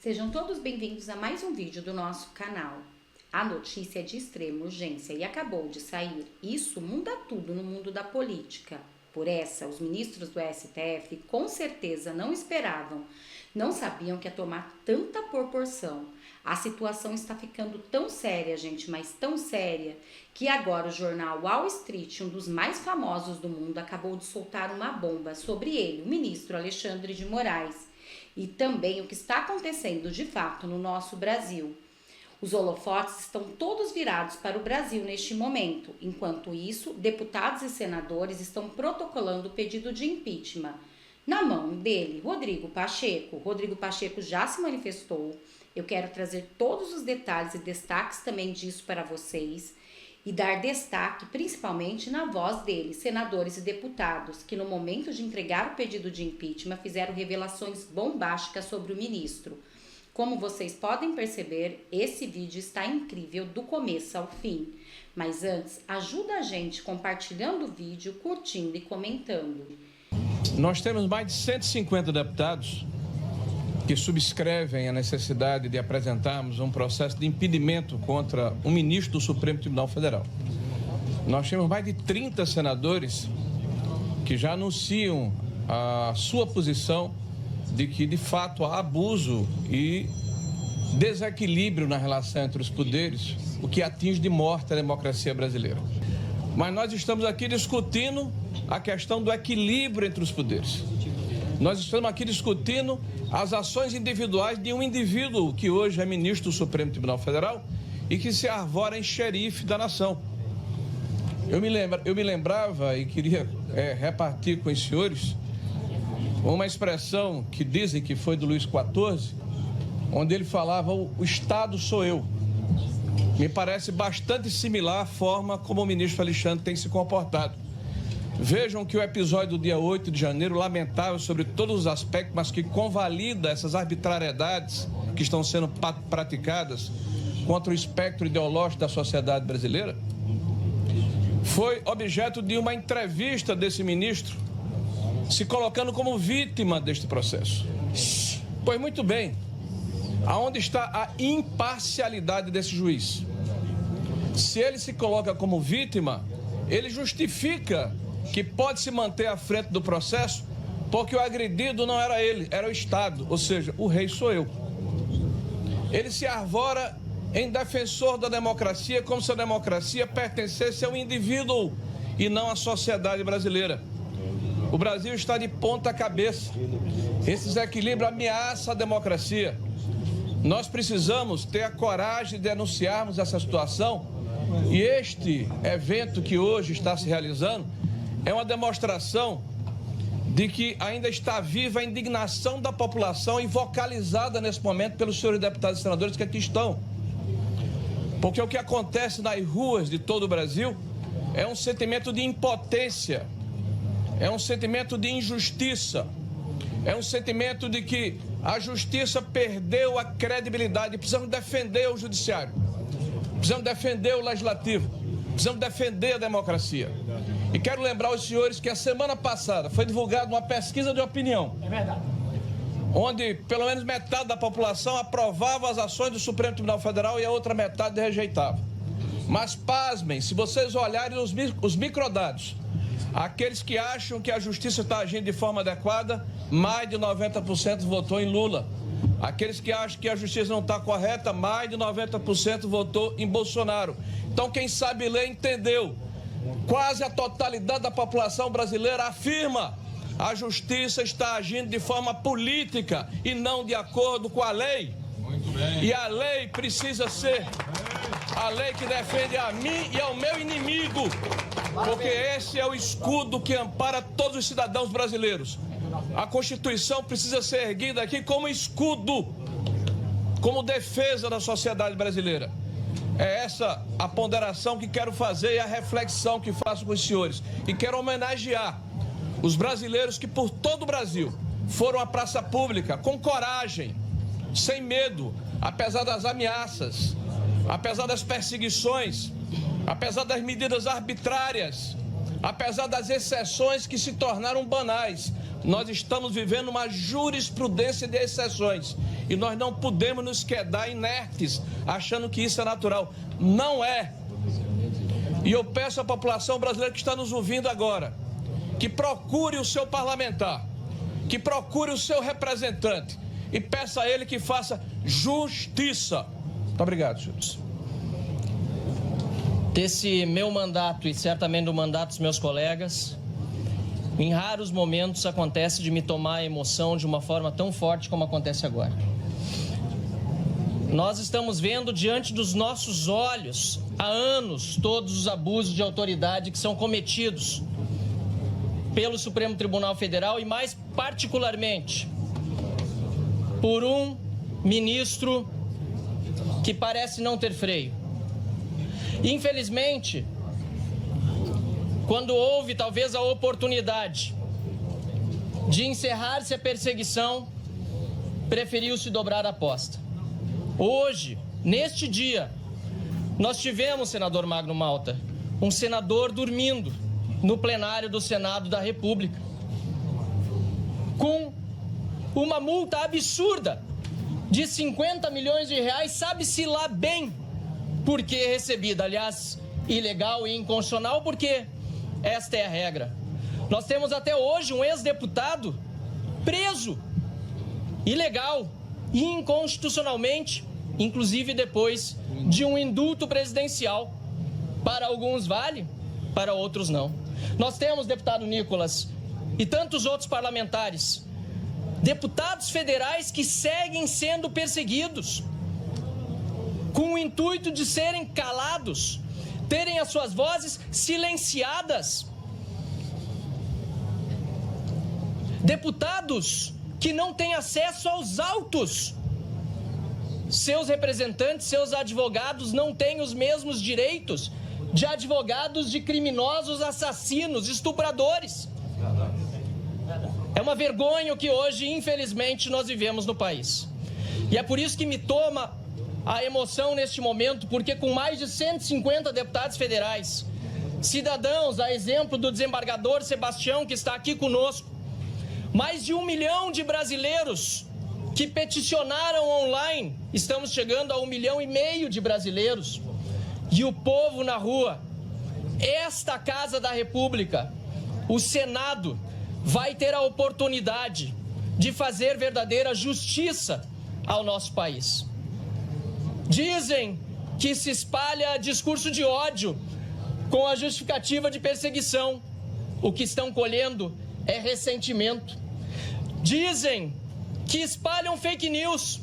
Sejam todos bem-vindos a mais um vídeo do nosso canal. A notícia é de extrema urgência e acabou de sair. Isso muda tudo no mundo da política. Por essa, os ministros do STF com certeza não esperavam, não sabiam que ia tomar tanta proporção. A situação está ficando tão séria, gente, mas tão séria, que agora o jornal Wall Street, um dos mais famosos do mundo, acabou de soltar uma bomba sobre ele, o ministro Alexandre de Moraes, e também o que está acontecendo de fato no nosso Brasil. Os holofotes estão todos virados para o Brasil neste momento. Enquanto isso, deputados e senadores estão protocolando o pedido de impeachment. Na mão dele, Rodrigo Pacheco. Rodrigo Pacheco já se manifestou. Eu quero trazer todos os detalhes e destaques também disso para vocês e dar destaque principalmente na voz dele, senadores e deputados, que no momento de entregar o pedido de impeachment fizeram revelações bombásticas sobre o ministro. Como vocês podem perceber, esse vídeo está incrível do começo ao fim. Mas antes, ajuda a gente compartilhando o vídeo, curtindo e comentando. Nós temos mais de 150 deputados que subscrevem a necessidade de apresentarmos um processo de impedimento contra o ministro do Supremo Tribunal Federal. Nós temos mais de 30 senadores que já anunciam a sua posição de que, de fato, há abuso e desequilíbrio na relação entre os poderes, o que atinge de morte a democracia brasileira. Mas nós estamos aqui discutindo a questão do equilíbrio entre os poderes. Nós estamos aqui discutindo as ações individuais de um indivíduo que hoje é ministro do Supremo Tribunal Federal e que se arvora em xerife da nação. Eu me lembrava e queria repartir com os senhores uma expressão que dizem que foi do Luís XIV, onde ele falava: o Estado sou eu. Me parece bastante similar à forma como o ministro Alexandre tem se comportado. Vejam que o episódio do dia 8 de janeiro, lamentável sobre todos os aspectos, mas que convalida essas arbitrariedades que estão sendo praticadas contra o espectro ideológico da sociedade brasileira, foi objeto de uma entrevista desse ministro, se colocando como vítima deste processo. Pois muito bem, aonde está a imparcialidade desse juiz? Se ele se coloca como vítima, ele justifica que pode se manter à frente do processo porque o agredido não era ele, era o Estado, ou seja, o rei sou eu. Ele se arvora em defensor da democracia como se a democracia pertencesse ao indivíduo e não à sociedade brasileira. O Brasil está de ponta cabeça. Esse desequilíbrio ameaça a democracia. Nós precisamos ter a coragem de denunciarmos essa situação e este evento que hoje está se realizando é uma demonstração de que ainda está viva a indignação da população e vocalizada nesse momento pelos senhores deputados e senadores que aqui estão. Porque o que acontece nas ruas de todo o Brasil é um sentimento de impotência, é um sentimento de injustiça, é um sentimento de que a justiça perdeu a credibilidade. Precisamos defender o judiciário, precisamos defender o legislativo, precisamos defender a democracia. E quero lembrar aos senhores que a semana passada foi divulgada uma pesquisa de opinião. É verdade. Onde pelo menos metade da população aprovava as ações do Supremo Tribunal Federal e a outra metade rejeitava. Mas pasmem, se vocês olharem os microdados, aqueles que acham que a justiça está agindo de forma adequada, mais de 90% votou em Lula. Aqueles que acham que a justiça não está correta, mais de 90% votou em Bolsonaro. Então, quem sabe ler entendeu. Quase a totalidade da população brasileira afirma: a justiça está agindo de forma política e não de acordo com a lei. Muito bem. E a lei precisa ser a lei que defende a mim e ao meu inimigo, porque esse é o escudo que ampara todos os cidadãos brasileiros. A Constituição precisa ser erguida aqui como escudo, como defesa da sociedade brasileira. É essa a ponderação que quero fazer e a reflexão que faço com os senhores. E quero homenagear os brasileiros que por todo o Brasil foram à praça pública com coragem, sem medo, apesar das ameaças, apesar das perseguições, apesar das medidas arbitrárias, apesar das exceções que se tornaram banais. Nós estamos vivendo uma jurisprudência de exceções e nós não podemos nos quedar inertes, achando que isso é natural. Não é. E eu peço à população brasileira que está nos ouvindo agora, que procure o seu parlamentar, que procure o seu representante e peça a ele que faça justiça. Muito obrigado, senhores. Desse meu mandato e certamente do mandato dos meus colegas, em raros momentos acontece de me tomar a emoção de uma forma tão forte como acontece agora. Nós estamos vendo diante dos nossos olhos, há anos, todos os abusos de autoridade que são cometidos pelo Supremo Tribunal Federal e, mais particularmente, por um ministro que parece não ter freio. Infelizmente, quando houve talvez a oportunidade de encerrar-se a perseguição, preferiu-se dobrar a aposta. Hoje, neste dia, nós tivemos, senador Magno Malta, um senador dormindo no plenário do Senado da República, com uma multa absurda de 50 milhões de reais, sabe-se lá bem por que recebida, aliás, ilegal e inconstitucional, porque esta é a regra. Nós temos até hoje um ex-deputado preso, ilegal e inconstitucionalmente, inclusive depois de um indulto presidencial. Para alguns vale, para outros não. Nós temos, deputado Nicolas, e tantos outros parlamentares, deputados federais que seguem sendo perseguidos, com o intuito de serem calados, terem as suas vozes silenciadas. Deputados que não têm acesso aos autos. Seus representantes, seus advogados não têm os mesmos direitos de advogados de criminosos, assassinos, estupradores. É uma vergonha o que hoje, infelizmente, nós vivemos no país. E é por isso que me toma a emoção neste momento, porque com mais de 150 deputados federais, cidadãos, a exemplo do desembargador Sebastião, que está aqui conosco, mais de 1 milhão de brasileiros que peticionaram online, estamos chegando a 1,5 milhão de brasileiros, e o povo na rua, esta Casa da República, o Senado, vai ter a oportunidade de fazer verdadeira justiça ao nosso país. Dizem que se espalha discurso de ódio com a justificativa de perseguição. O que estão colhendo é ressentimento. Dizem que espalham fake news.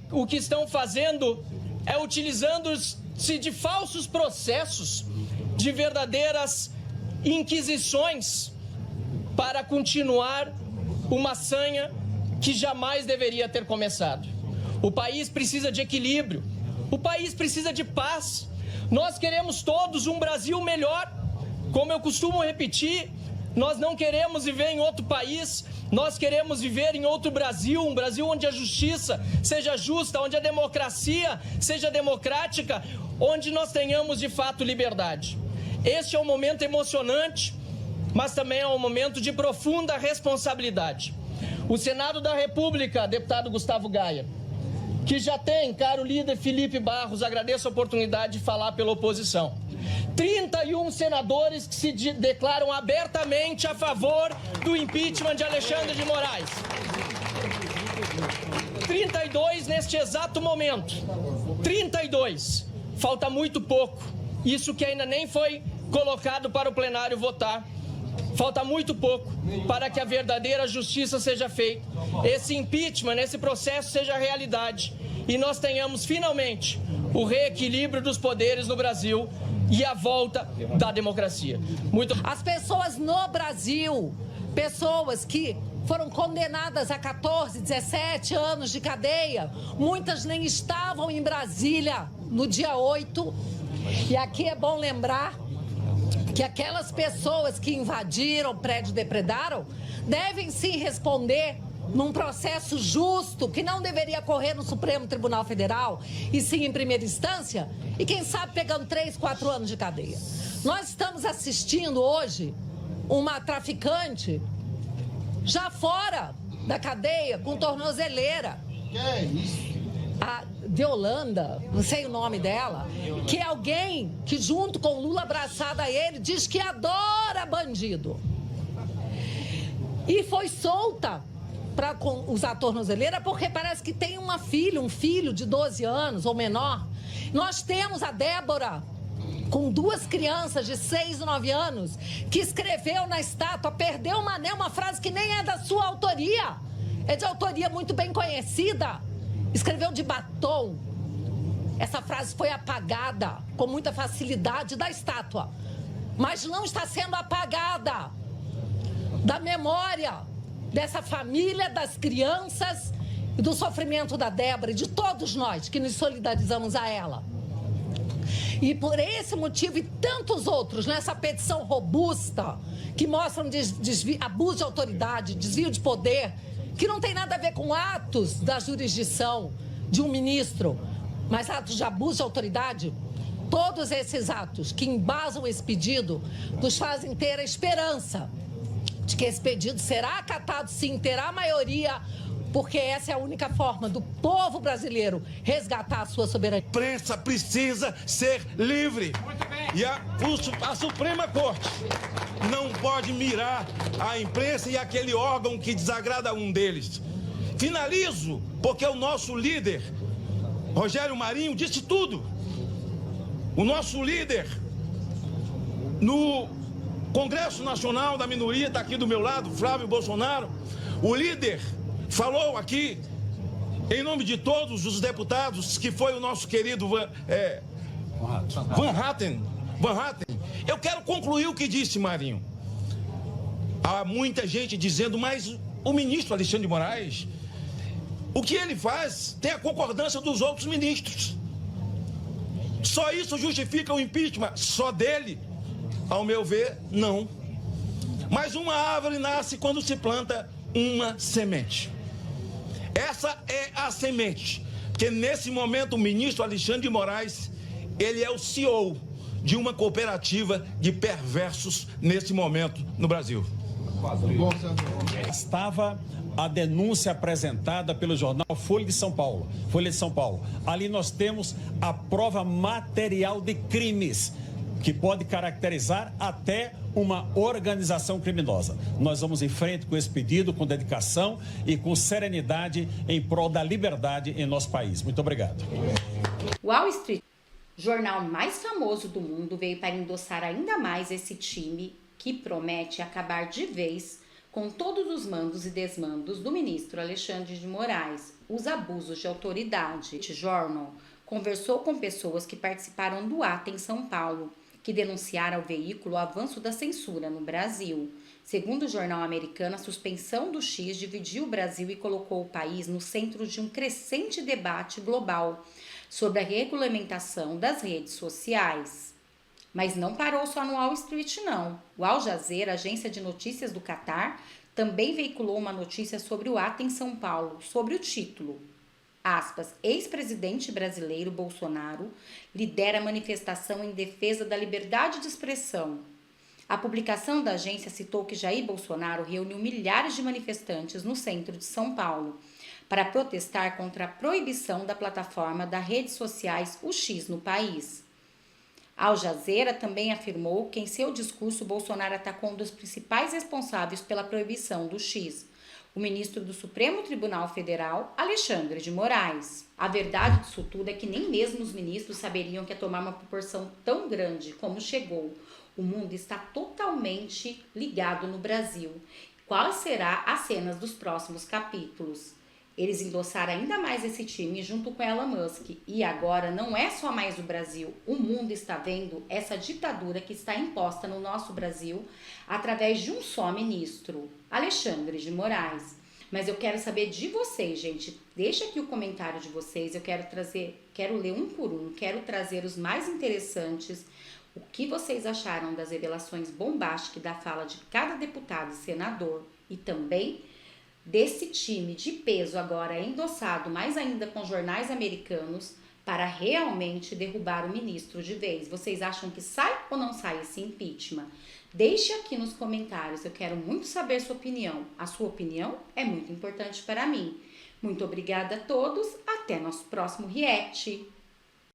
O que estão fazendo é utilizando-se de falsos processos, de verdadeiras inquisições, para continuar uma sanha que jamais deveria ter começado. O país precisa de equilíbrio, o país precisa de paz. Nós queremos todos um Brasil melhor. Como eu costumo repetir, nós não queremos viver em outro país, nós queremos viver em outro Brasil, um Brasil onde a justiça seja justa, onde a democracia seja democrática, onde nós tenhamos de fato liberdade. Este é um momento emocionante, mas também é um momento de profunda responsabilidade. O Senado da República, deputado Gustavo Gaia, que já tem, caro líder Felipe Barros, agradeço a oportunidade de falar pela oposição, 31 senadores que se declaram abertamente a favor do impeachment de Alexandre de Moraes. 32 neste exato momento. 32. Falta muito pouco. Isso que ainda nem foi colocado para o plenário votar. Falta muito pouco para que a verdadeira justiça seja feita, esse impeachment, esse processo seja realidade e nós tenhamos finalmente o reequilíbrio dos poderes no Brasil e a volta da democracia. As pessoas no Brasil, pessoas que foram condenadas a 14, 17 anos de cadeia, muitas nem estavam em Brasília no dia 8, e aqui é bom lembrar que aquelas pessoas que invadiram o prédio, depredaram, devem sim responder num processo justo, que não deveria correr no Supremo Tribunal Federal, e sim em primeira instância, e quem sabe pegando 3, 4 anos de cadeia. Nós estamos assistindo hoje uma traficante já fora da cadeia, com tornozeleira. Que é isso? A de Holanda, não sei o nome dela, que é alguém que, junto com Lula abraçada a ele, diz que adora bandido. E foi solta para usar tornozeleira porque parece que tem um filho de 12 anos ou menor. Nós temos a Débora, com 2 crianças de 6 e 9 anos, que escreveu na estátua, perdeu uma anel, uma frase que nem é da sua autoria, é de autoria muito bem conhecida. Escreveu de batom. Essa frase foi apagada com muita facilidade da estátua, mas não está sendo apagada da memória dessa família, das crianças e do sofrimento da Débora e de todos nós que nos solidarizamos a ela. E por esse motivo e tantos outros, nessa petição robusta, que mostram abuso de autoridade, desvio de poder, que não tem nada a ver com atos da jurisdição de um ministro, mas atos de abuso de autoridade, todos esses atos que embasam esse pedido nos fazem ter a esperança de que esse pedido será acatado, sim, terá maioria, porque essa é a única forma do povo brasileiro resgatar a sua soberania. A imprensa precisa ser livre. Muito bem. E a Suprema Corte não pode mirar a imprensa e aquele órgão que desagrada a um deles. Finalizo, porque o nosso líder, Rogério Marinho, disse tudo. O nosso líder, no Congresso Nacional da Minoria, está aqui do meu lado, Flávio Bolsonaro, o líder falou aqui, em nome de todos os deputados, que foi o nosso querido Van Hatten. Eu quero concluir o que disse Marinho. Há muita gente dizendo, mas o ministro Alexandre de Moraes, o que ele faz tem a concordância dos outros ministros. Só isso justifica o impeachment? Só dele? Ao meu ver, não. Mas uma árvore nasce quando se planta uma semente. Essa é a semente, que nesse momento o ministro Alexandre de Moraes, ele é o CEO de uma cooperativa de perversos nesse momento no Brasil. Estava a denúncia apresentada pelo jornal Folha de São Paulo. Ali nós temos a prova material de crimes, que pode caracterizar até uma organização criminosa. Nós vamos em frente com esse pedido, com dedicação e com serenidade em prol da liberdade em nosso país. Muito obrigado. Wall Street, jornal mais famoso do mundo, veio para endossar ainda mais esse time que promete acabar de vez com todos os mandos e desmandos do ministro Alexandre de Moraes, os abusos de autoridade. Este jornal conversou com pessoas que participaram do ato em São Paulo, que denunciaram ao veículo o avanço da censura no Brasil. Segundo o jornal americano, a suspensão do X dividiu o Brasil e colocou o país no centro de um crescente debate global sobre a regulamentação das redes sociais. Mas não parou só no Wall Street, não. O Al Jazeera, agência de notícias do Catar, também veiculou uma notícia sobre o ato em São Paulo, sobre o título, aspas, ex-presidente brasileiro Bolsonaro lidera manifestação em defesa da liberdade de expressão. A publicação da agência citou que Jair Bolsonaro reuniu milhares de manifestantes no centro de São Paulo para protestar contra a proibição da plataforma das redes sociais O X no país. Al Jazeera também afirmou que em seu discurso Bolsonaro atacou um dos principais responsáveis pela proibição do X, o ministro do Supremo Tribunal Federal, Alexandre de Moraes. A verdade disso tudo é que nem mesmo os ministros saberiam que ia tomar uma proporção tão grande como chegou. O mundo está totalmente ligado no Brasil. Quais serão as cenas dos próximos capítulos? Eles endossaram ainda mais esse time junto com Elon Musk. E agora não é só mais o Brasil. O mundo está vendo essa ditadura que está imposta no nosso Brasil através de um só ministro, Alexandre de Moraes. Mas eu quero saber de vocês, gente. Deixa aqui o comentário de vocês. Eu quero ler um por um. Quero trazer os mais interessantes. O que vocês acharam das revelações bombásticas da fala de cada deputado e senador. E também desse time de peso agora endossado, mais ainda com jornais americanos, para realmente derrubar o ministro de vez. Vocês acham que sai ou não sai esse impeachment? Deixe aqui nos comentários, eu quero muito saber sua opinião. A sua opinião é muito importante para mim. Muito obrigada a todos, até nosso próximo react.